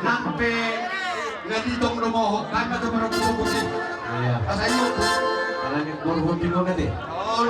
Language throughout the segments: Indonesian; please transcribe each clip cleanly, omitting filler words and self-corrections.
Nampe ngaditong lumoho, kaya ito marapusok-pusik. Iya. Pasayo. Kalangit burhunti mo na di. Oh.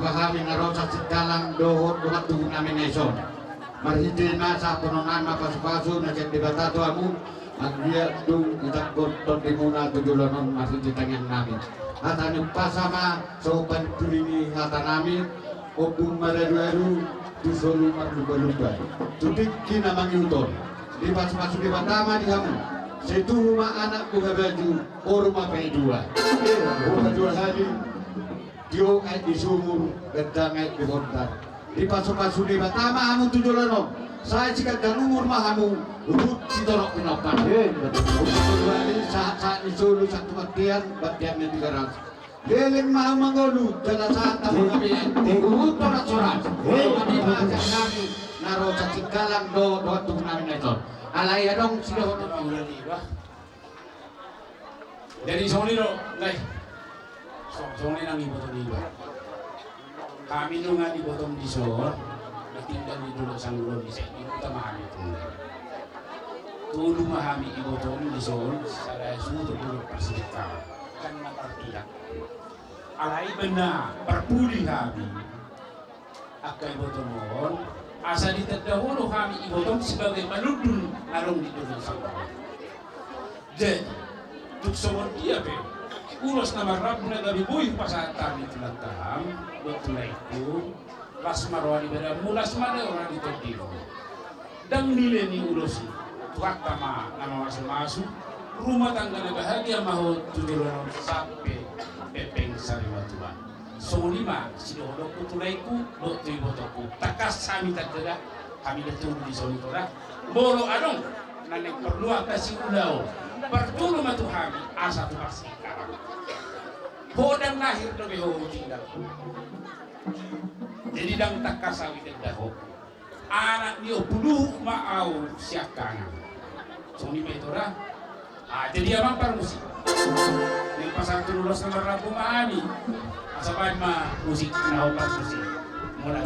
bahami ngarosa dalang dohot duhat duhun namin naison. Marhiti na sa pununan mapasupaso na siya dibatato amun ang lihat dung kita kotor di muna tujulonon masih di tangan namin. Hata pasama sopan kulini hata namin opung maraduaru tu solu marluba-luba. Tutik kina mangyuton. Di pas-pasuk di pertama di kamu. Situ rumah anakku baju rumah dua. Rumah dua hari Dio ay di sumur gedang ay di hontar. Di pasuk-pasuk di pertama kamu tujulonon. Saya jika dan umur mahamu urut si torok pinokan. Kembali saat-saat disulu satu bagiannya 300. Leleng mahal mengolu dalam saat tamu kami urut torak sorak. Kami makan kami naro cacing galang do tung kami netor. Alai adong sudah untuk mengulani bah. Jadi soni do, ngai. Soni nang ibu tu ibu. Kami nungan di bottom di sor. Tinggal di dulu sang ulun di sini kita memahami itu. Tulu memahami ibu tom di sol, saya sudah dulu persikat kan matartiak. Alai benar perpuli kami. Akai ibu tomon asa diterdahulu kami ibu tom sebagai manudun arung di dulu sang ulun. Jadi tuk somon dia be. Ulos nama Rabu na gabi boy pasatan itu lantam betul itu. Lasmarwani beda mulas mana orang di terdiri dan nilai ni ulosi tuak tama nama masuk rumah tangga bahagia mahu tujuan sampai pepeng sarima Tuhan so lima si dodo kutulaiku dokter botoku takas kami tak ada kami datang di sini tora bolo adong nanek perlu kasih ulau pertulu matu kami asa tu pasti karang bodang lahir dobe ho tinggal. Jadi dang tak kasawi dahok anak dia buluh mau siakan so ni metora jadi abang par musik yang pasang tulos nomor Rabu maani asapan ma musik na pas musik mulai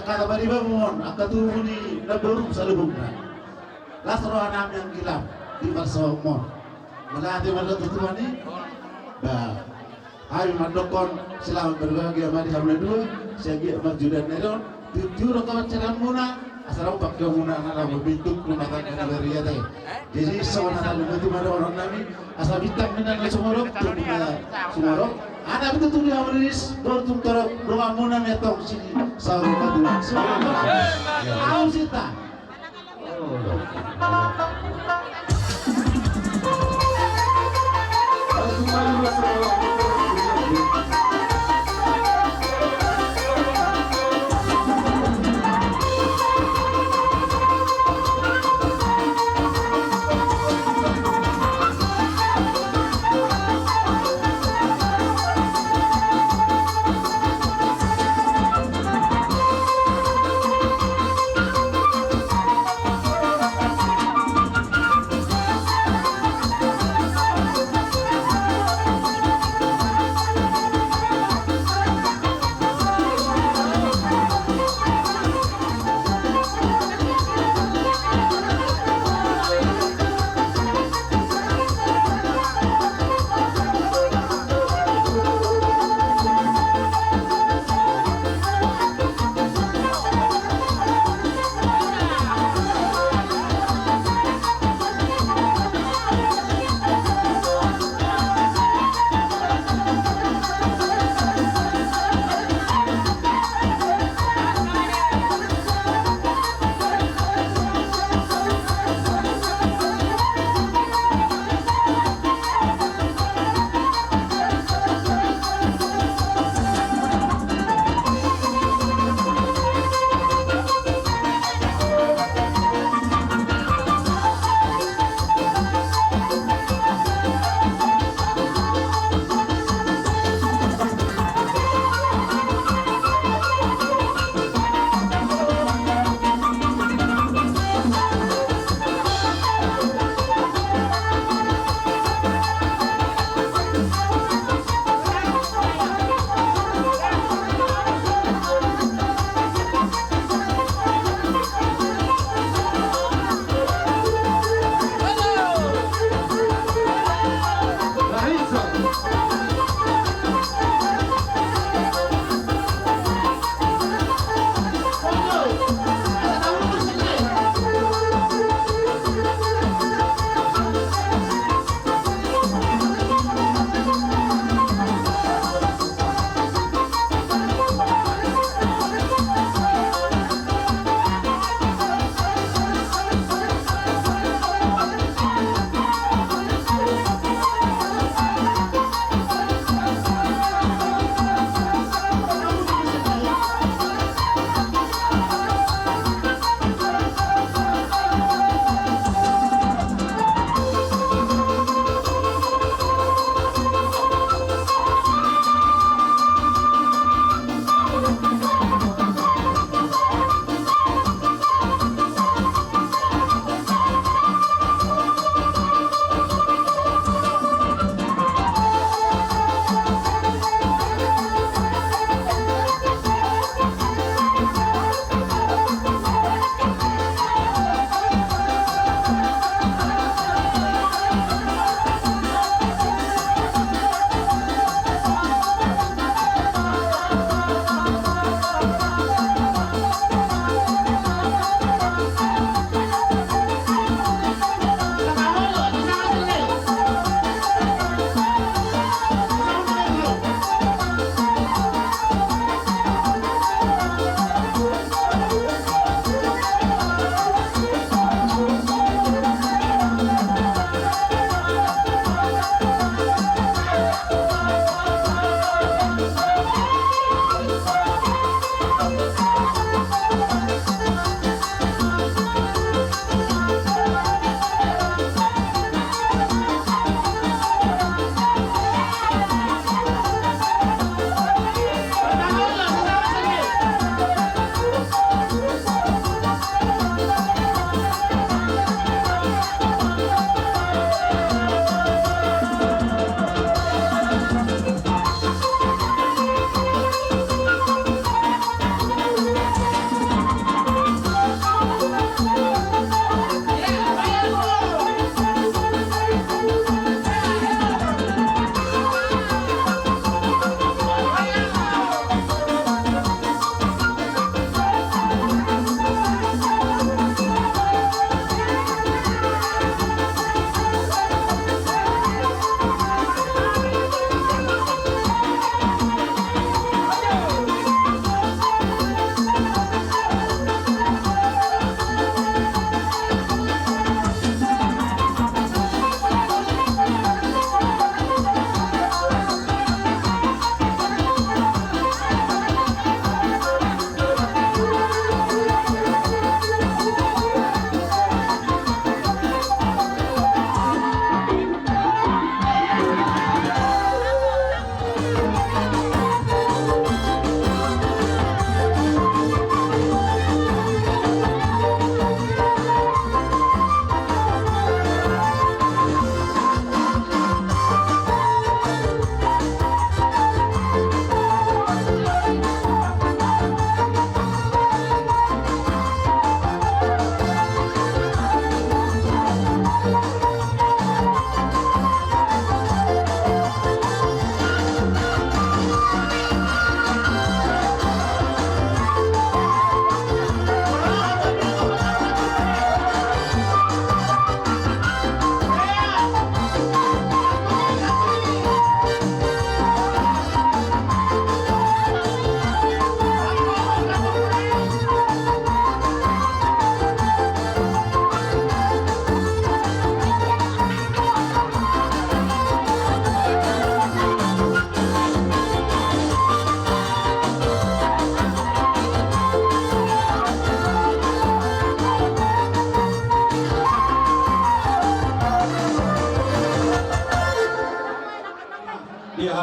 Kata bari bangun, angkat tubuh di naburuk salubungna. Lasro anam yang gilam di Marsomon. Melati mana tutuan ni? Bah, hari mandokon selamat berbagi amadi hamil dua. Segi marjudan neron. Tujuh rakaman ceram muna. Asal pakai muna anak berbentuk rumah tangga dari teh. Jadi seorang anak itu mana orang nami asal bintang minat sumorok tu sumorok. Anak itu tuh dia meris dortung terok rumah muna metong sini sahur padu. Tahu sih tak?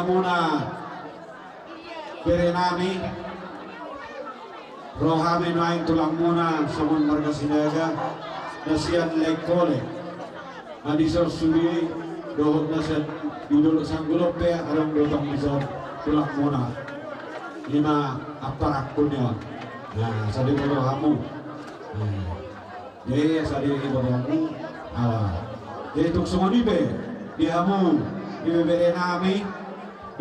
hamuna berenami rohame noain tulang muna samun marga sinaga nasian lekole adisor sudi dohot nasian duduk sanggulope arang dotang misor tulang muna lima aparak kunyon nah sadi bodo hamu jadi sadi bodo hamu jadi tuk sumoni be di hamu di berenami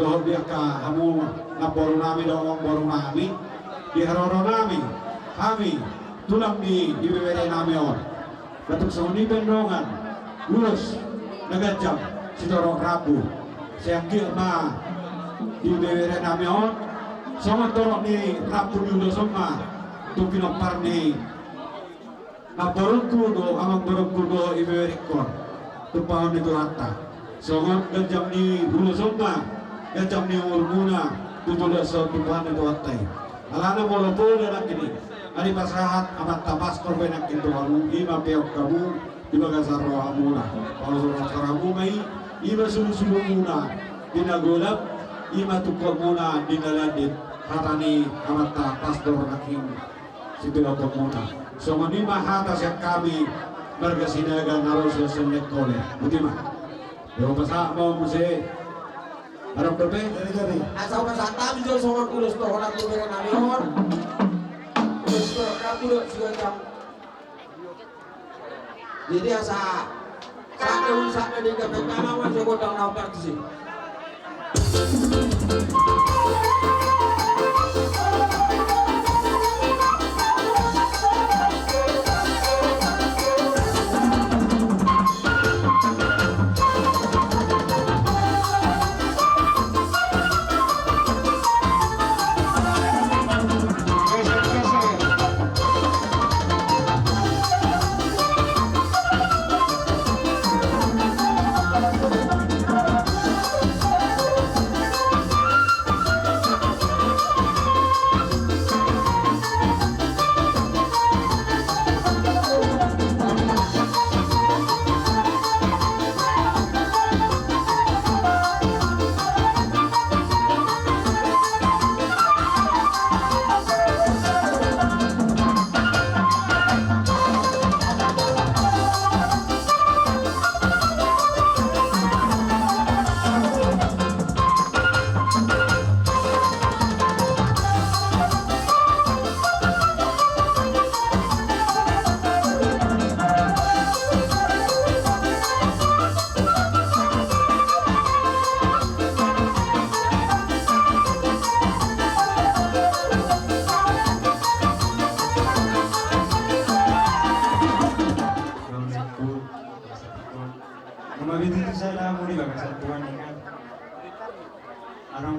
dohot dia ka hamu naboru nami dohong boru nami di haroro nami kami tulang di bibere nami on batuk soni bendongan lulus nagajam sitorong rabu siangkir ma di bibere nami on sama torok ni rabu dulu sama tu pinopar ni naborongku do amang borongku do ibibere kon tu pahon itu rata sama gajam ni dulu sama gajam ni urmuna tu tulis so tu pahon itu rata alana molo pole nak ini ari pasahat amat tabas korbenak itu hamu ima peok kamu ima gasarro hamuna kalau karamu mai ima sulu muna dina golap ima tukor muna dina landit hatani amat pastor naking sibila muna so manima hata siap kami marga sinaga naros selek kole butima yo pasa mau muse harap berpe dari asal pasata bisa soal kulus tuh orang tuh dengan namion kulus tuh rapi tuh sudah jam jadi asa sampai usahanya di kampung nama masih kodang nampak sih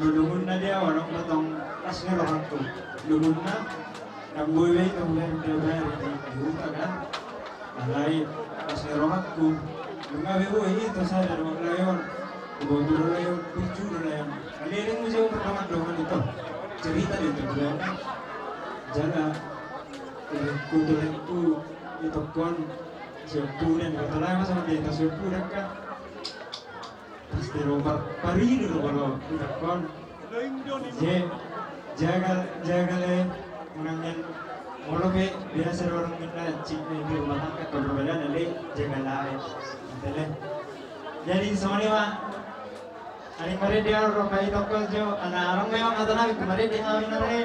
dulungan na dia orang batong pas ngerohak tuh dulun na nagbuway kemudian dia bayar di utang kan alay pas ngerohak tuh lungawi itu saya dari layon dulu layon lucu layon kalian museum pertama duluan itu cerita di itu duluan kan jaga kudulan itu kon siapa dan kata lain sama dia tak siapa dan kan pasti robar pari dulu kalau udah kon jaga le menangnya kalau biasa orang kita cik di rumah tangga kalau berbeda le jaga lain betul jadi semuanya mah hari kemarin dia orang bayi toko jo anak orang memang kata nabi kemarin dia ngawin nare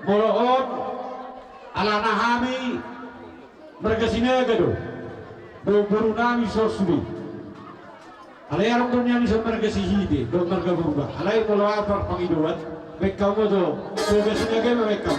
Moloon alana hami mergasina gado do buru nami sosudi alay arong dunia ni sa mergasihide do mergabuba alay molo apar pangiduan bekam mo do mergasina gado bekam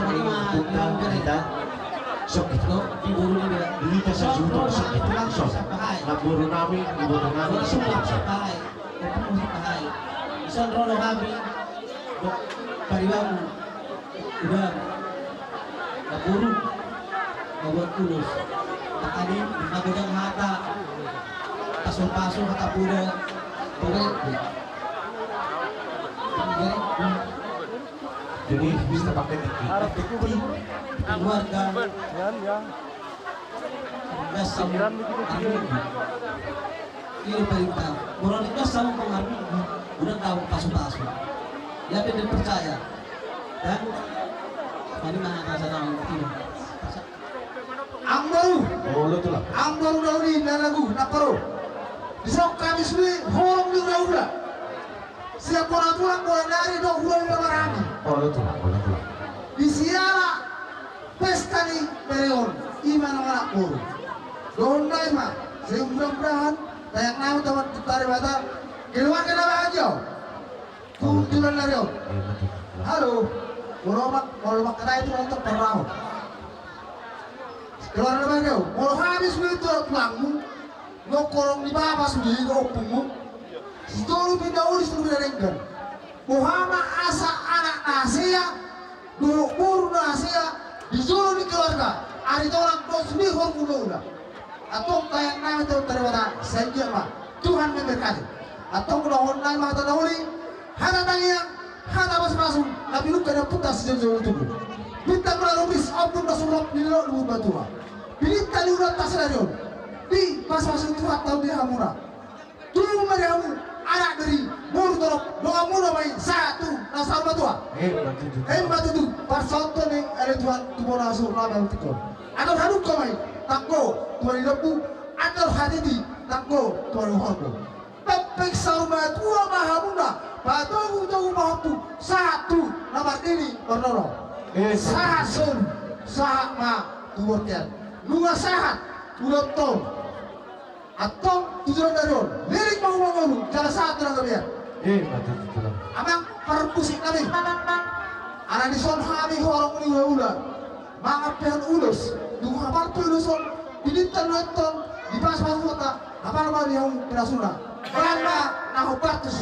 ini punta kita sok itu Diburu dia. kita sejuta sok itu langsung naburu nami naburu nami sok langsung Isang rolo kami, pariwang, udah, naburu, mabuat kulus, takanin, nabudang mata, pasol-pasol kata puda, puret, jadi bisa pakai tiki keluarga, dasar, ini perintah, orang itu sama pengaruh, udah tahu pasol-pasol, ya benar percaya, dan tadi mana rasa tahu tidak. Ambaru, oh lo tuh lah ambaru dauni nalagu nakaro. Bisa kami sini horong di udah. Siapa orang tua orang dari do udah marami. oh lo tuh lah Di siara pesta nih perion iman anak pur. Don dai mah, saya mudah-mudahan tayang nama teman tarik mata keluar ke nama aja. Tuntunan dari om. Halo, mau kena itu untuk perang. Keluar naman kayo, mau habis nito at langmu, no korong di baba sudi ko opungmu. Sitolo pinaulis ng pinarenggan. Muhama asa anak nasiya, do puro nasiya, di solo ni keluarga. Ari orang dos ni hor kulo na. Atong kayang namin ito terima sa inyo ma. Tuhan memberkati. Atong kunahon na mga tanahuli, hana tangyang, hana mas-masong, nabilog ka ng putas sa jauh tubuh. Bintang melalubis, ampun na sumrap nilok lumut batuha. Pilit tali urat tasaryon. Di pas-pasang tuhat tahun di hamura. Tulung mariamu, anak dari mur torok, doa muna may satu nasa batuha. Batu tu, parsonto ni ada Tuhan tubuh nasu labang tikor. Ador haduk kamay, tangko, Tuhan hidupu, ador hadidi, tangko, Tuhan uhaku. Pepek saruma tua mahamuna, batu tahu mahampu, satu nomor ini bernoro. Sahasun, sahama tuwatian. Lunga sahat, ulang tahun. Atong tujuan daron, lirik mau cara satu lang kami. Amang perpusik kami. Anak di son kami horong ni ulan. Mga pehan ulos, dung habar tu uloson, pinitan nonton, di pas kota, apa naman yung pinasuna. Karena nahubatus.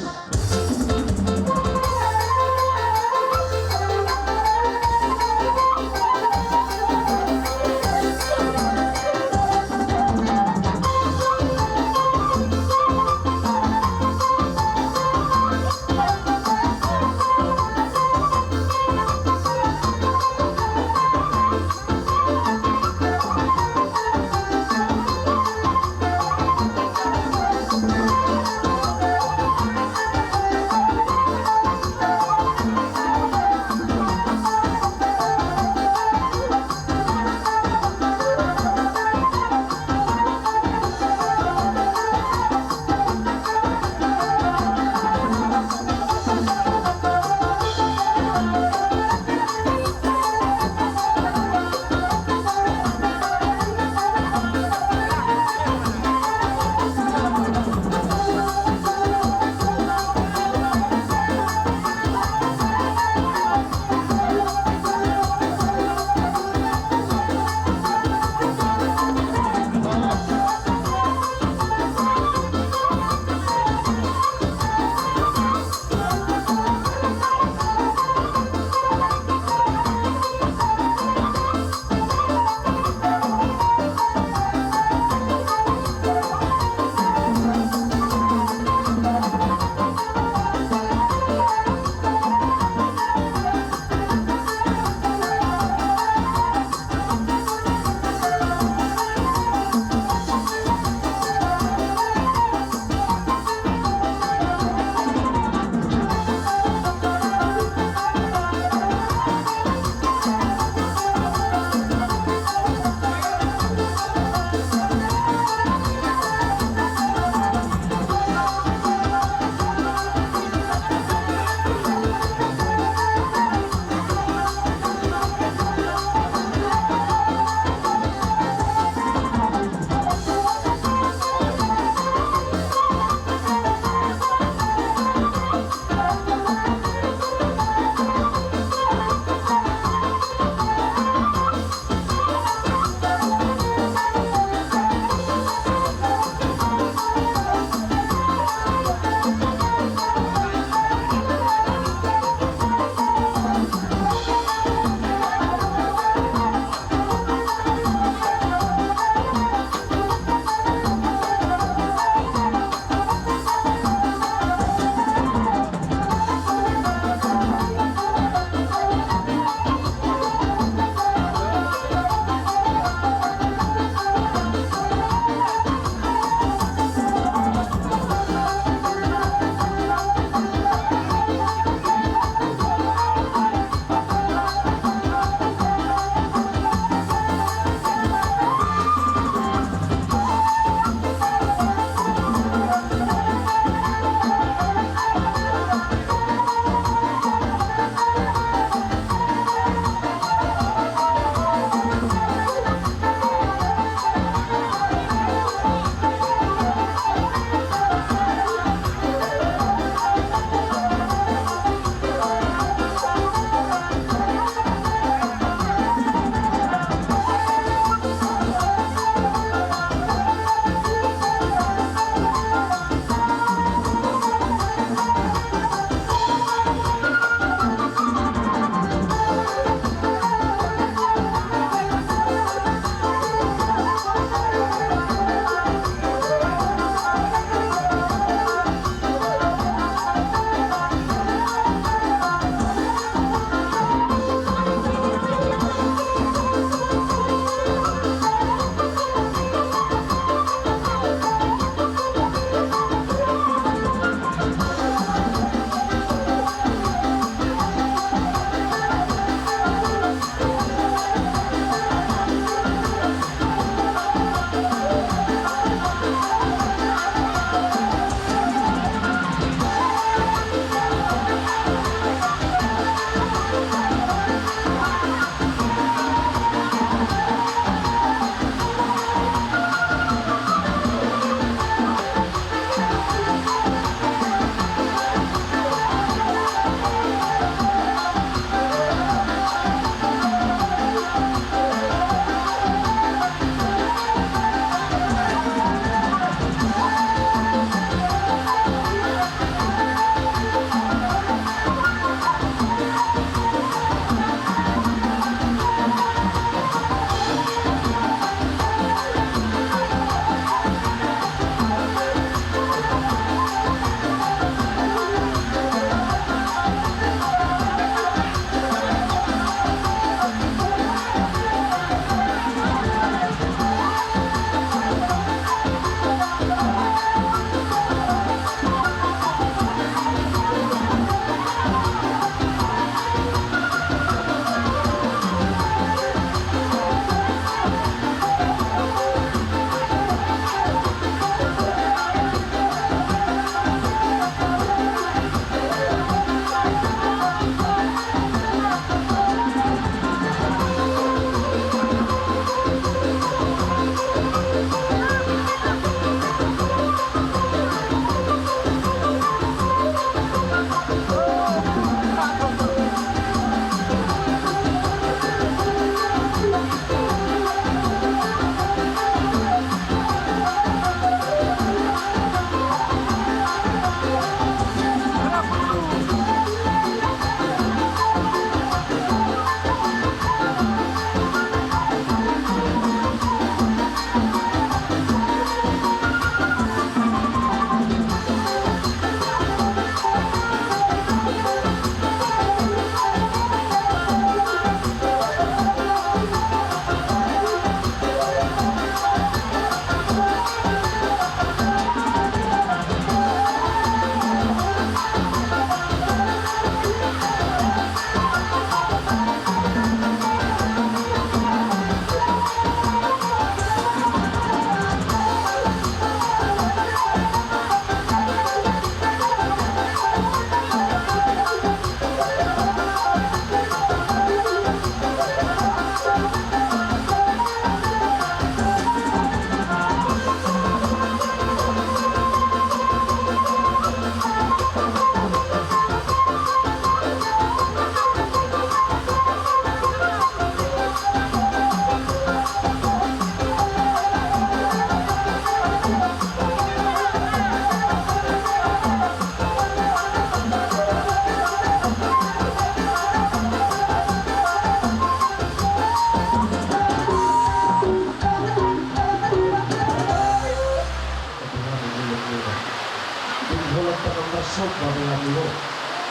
masuk dari lalu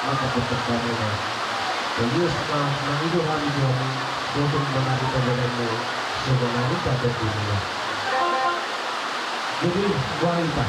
maka berterbangan Yesus mengidu hari Tuhan untuk menari kebenaranmu sebenarnya pada dunia. Jadi wanita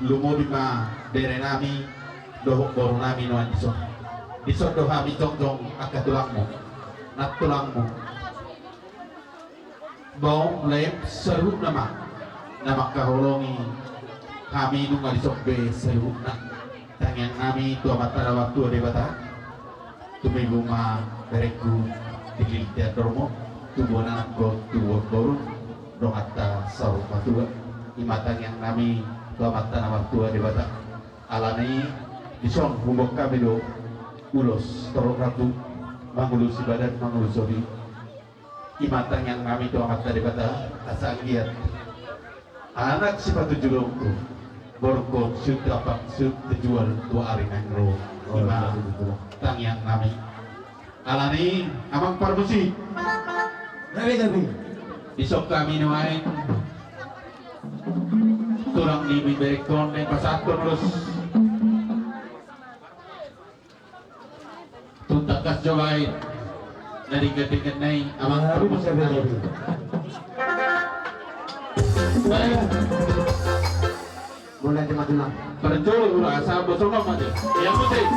lumobi ma dere nami dohok boru nami no dison do hami tong akatulangmu nat tulangmu bau lep seru nama kahulongi kami nunga disok be seru tangan nami tua mata waktu de bata tumibu ma bereku dikili dormo tubuh anak go tubuh boru dongata saru patua imatang yang nami tua mata waktu de bata alani dison humbok kami do ulos torok ratu mangulus ibadat mangulus sobi imatang yang kami tua mata de bata asa giat anak sifat julungku borko sudah pak terjual 2 hari nangro ima tang yang kami alani amang parmusi Gabi. isok kami nuain turang di berekon dan pasatun terus tuntakas jawain dari ketingkat naik amang parmusi Mulai jemaat dulu. Perjol asal bosong aja yang penting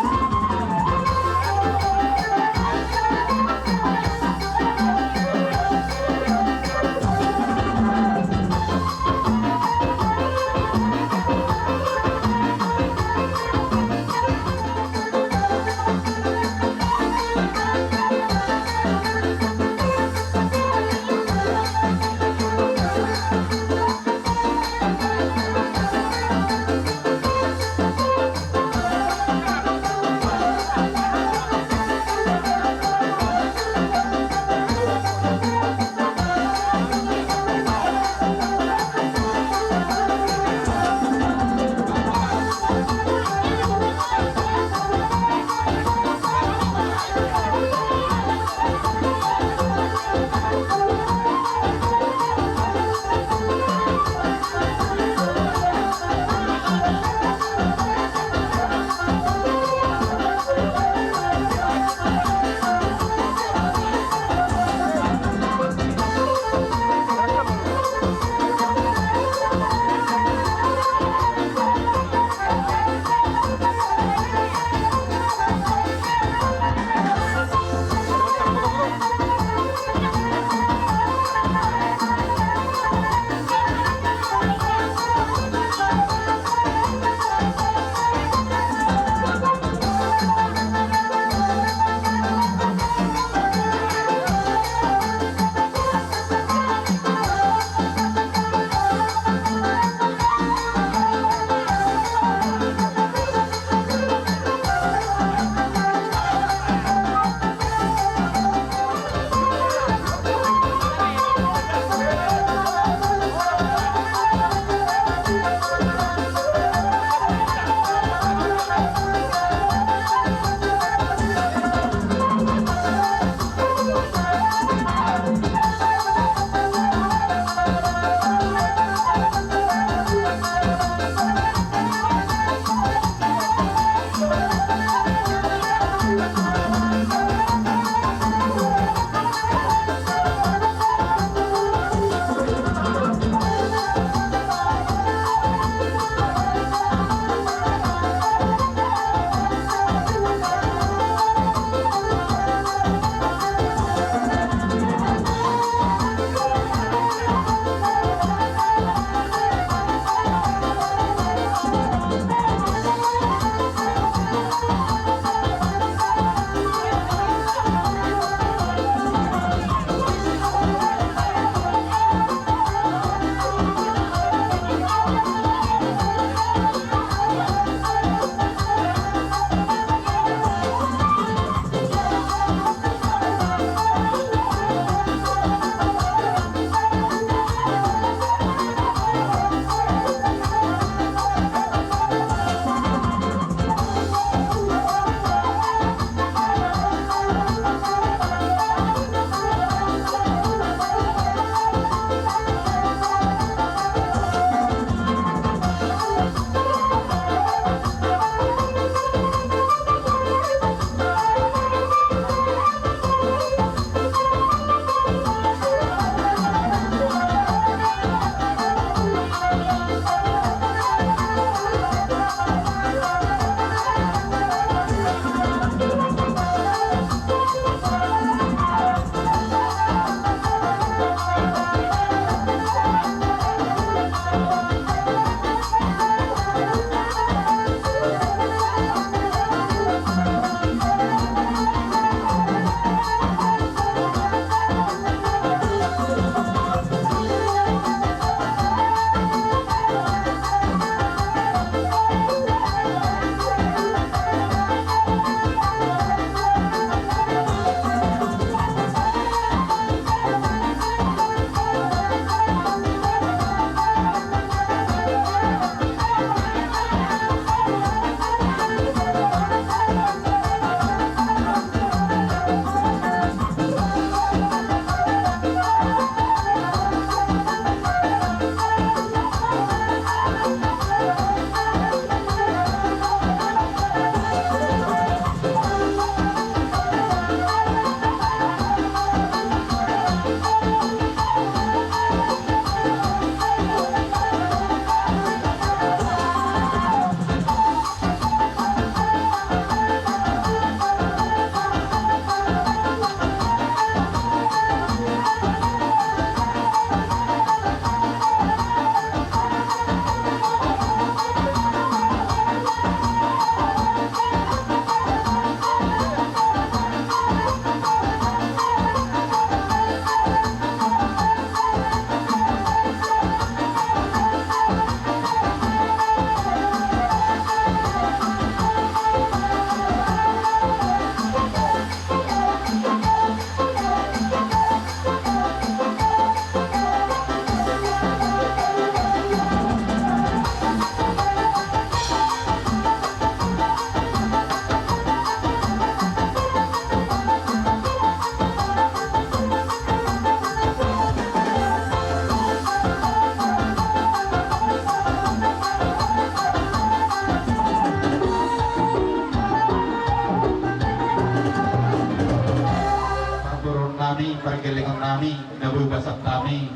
nami nabu basat kami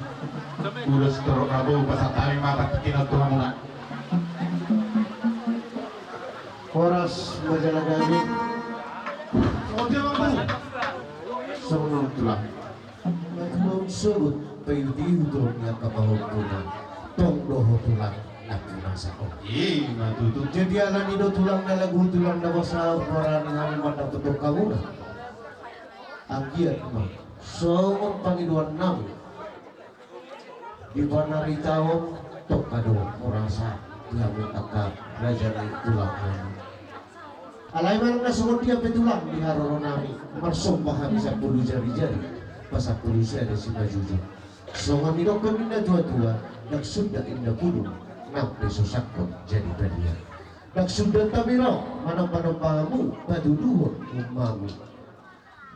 urus teruk nabu basat kami mata kinal Tuhan muna Horas majalah kami Sonong tulang Nagmong surut payudi hudron nga kapahungkunan tong doho tulang na pinasako. Matutut Jadi ala nido tulang na lagu tulang na basa para ni kami matatutok kamuna. Ang giat mo. So, ang Panginoon namin di panaritaon tok kado orasa kami taka raja ni tulang namin. Alay man na sumod dia petulang di haroro namin. Marsomba kami sa puluh jari-jari. Pasal puluh ada si majuju. So kami dok kami na tua-tua nagsunda inda puno nang pesosakot jadi badia. Nagsunda tabiro manang pahamu paduduhon umami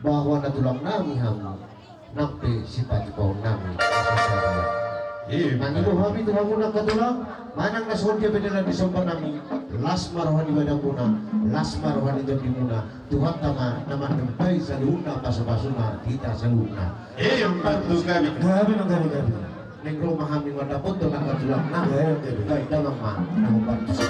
bahwa natulang nami hamu nampe sifat kau nami Nangilo kami tuhan muna katulang manang nasod dia bedala di sompa nami las marohan ibadah muna las marohan itu di muna Tuhan tama naman nempay sa luna pasapasuna kita sa luna bantu kami gabi Nengro mahami wadapot tulang katulang na baik dalam man nang bantu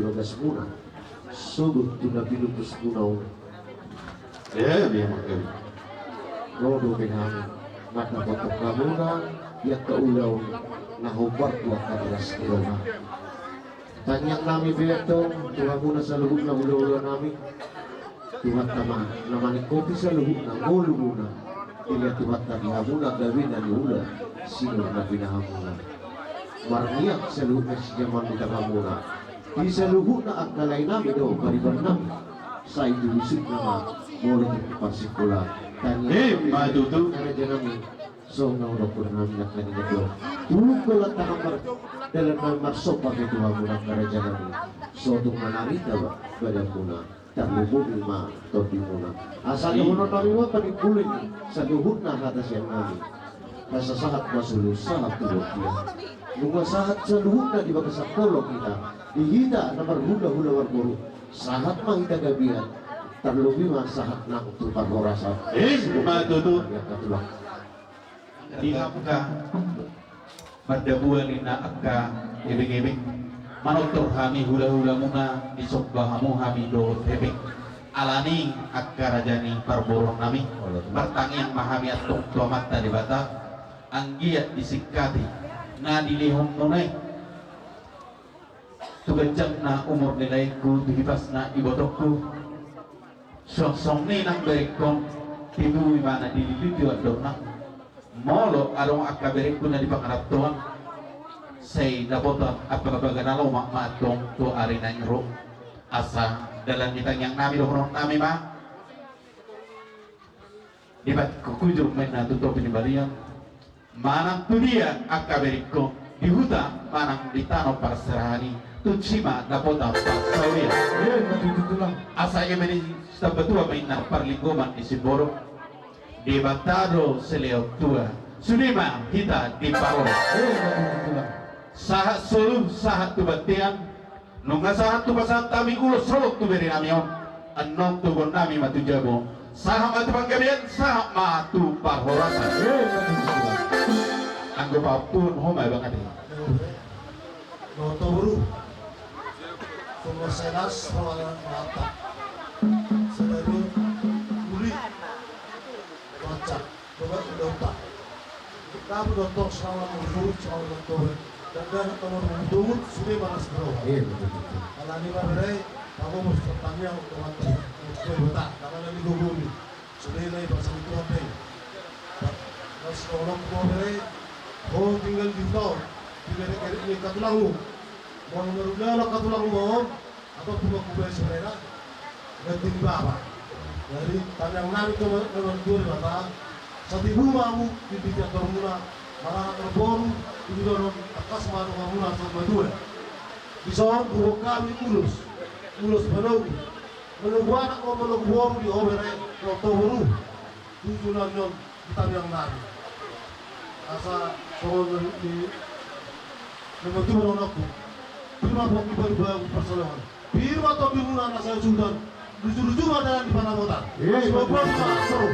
bagas muna. Sugod tuna pinutos punaw. Dia makan. Rodo kami. Mata kotok kamuna. Ya kaulaw na hubar buat kadalas kirona. Tanyang nami betong. Tuha muna sa lubog na ula-ula nami. Tuhat tama. Namani kopi sa lubog na ngulu muna. Ila tuhat na dihamuna gawin na niula. Sino na pinahamuna. Marniyak sa lubog na siya man nitahamuna. Di sa lubog na ang kalay namin daw bariban namin. Sa idulusig naman. Mulot yung parsikula. Madudu. Kaya namin. So, naurap ko na namin at kanina doon. Tulog ko lang takamar. Dalam ng marsok pag ito mo ng karadya namin. So, itong manarita ba? Bada mo na. Tarlubog lima. Torbi mo na. Asa naman namin mo panipulin. Sa luhod na kata siya namin. Kasasahat masulo. Sahat tulog niya. Nung masahat sa luhod na di ba kasakolog kita. Dihita na marhula-hula warmuro. Sahat mang itagabihan. Tarlubi mga sahat na utupang orasan. Madudu. Kaya katulang. Diham ka pada bulan ina akka ibig-ibig manotor kami hula-hula muna di sobbahamu kami do hebek alani akka rajani parborong nami bertangin mahami atok tuamat tadi bata anggiat disikati na dilihong nunay tugajang na umur nilai ku dihipas na ibotokku song-song ni nang berikong tibu mana dililitu adona molo arong akabere kuna di pangaraptuan say nabotan apagaganalo matong to ari nang ro asa dalam mitang yang nami dohron nami ma dibat kukujur main na tuto pinibalian manang tu dia akabere ko di huta manang di tanah parserahani tucima nabotan pasawia asa emeni sabatua main na parlinggoman di Siboro debatado seleo tua sulima kita di paro sahat solu sahat tu batian nunga sahat tu pasat kami ulo solok tu beri namion anom tu bon nami matu jabo sahat matu panggabian sahat matu parhorasa anggo papun homai banget Noto buru Semua senas Halangan mata Sedari Uli Wacak Dobat Dota Kamu Dotor Salam Urut Salam Dotor Dan nomor Udut Sudah manas bro Alani Marai Kamu mesti bertanya Untuk mati Untuk Dota Karena nanti gugumi Sudah nai Pasal itu apa Mas tolong Marai Oh tinggal di tol Dikari-kari ini katulangu mau merugikan katulangu mau atau cuma kubah sebenarnya ganti di bawah dari tanah nari ke nomor 2 mata satu mamu di bidang termula malah terboru di dorong akas maru mamuna sama 2 di soal buah kami ulus menunggu anak mau menunggu di obere waktu baru tujuan yon di tanah nari asa soal di nomor 2 anakku Firma bagi baru persoalan. Firma atau dimulai anak saya Sultan. Lucu-lucu ada di mana motor. Sebab seru.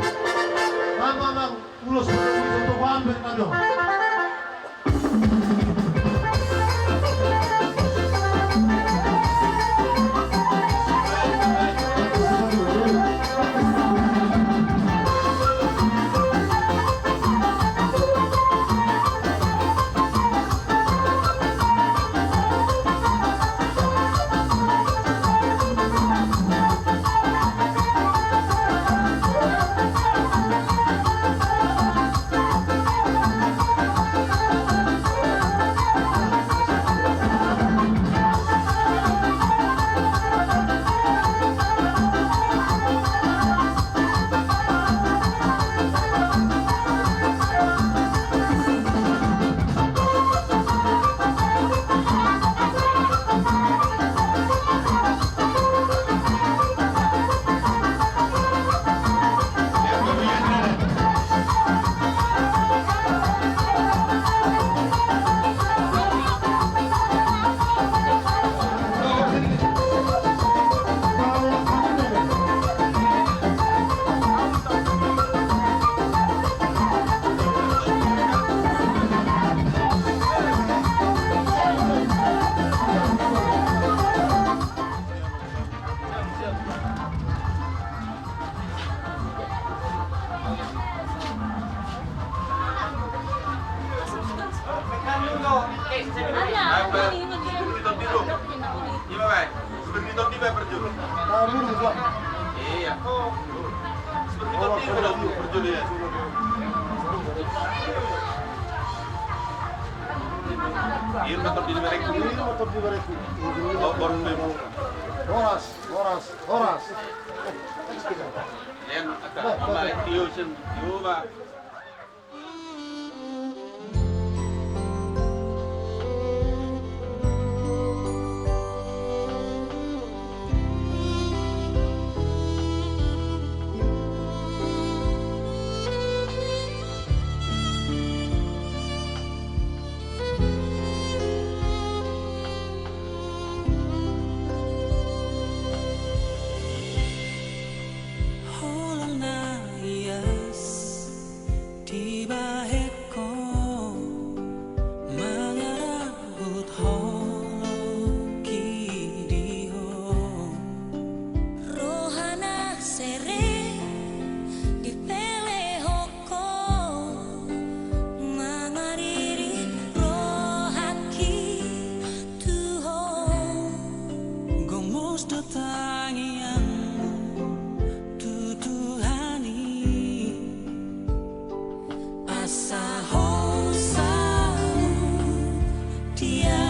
Memang ulus untuk bahan bernado. Horas. Dia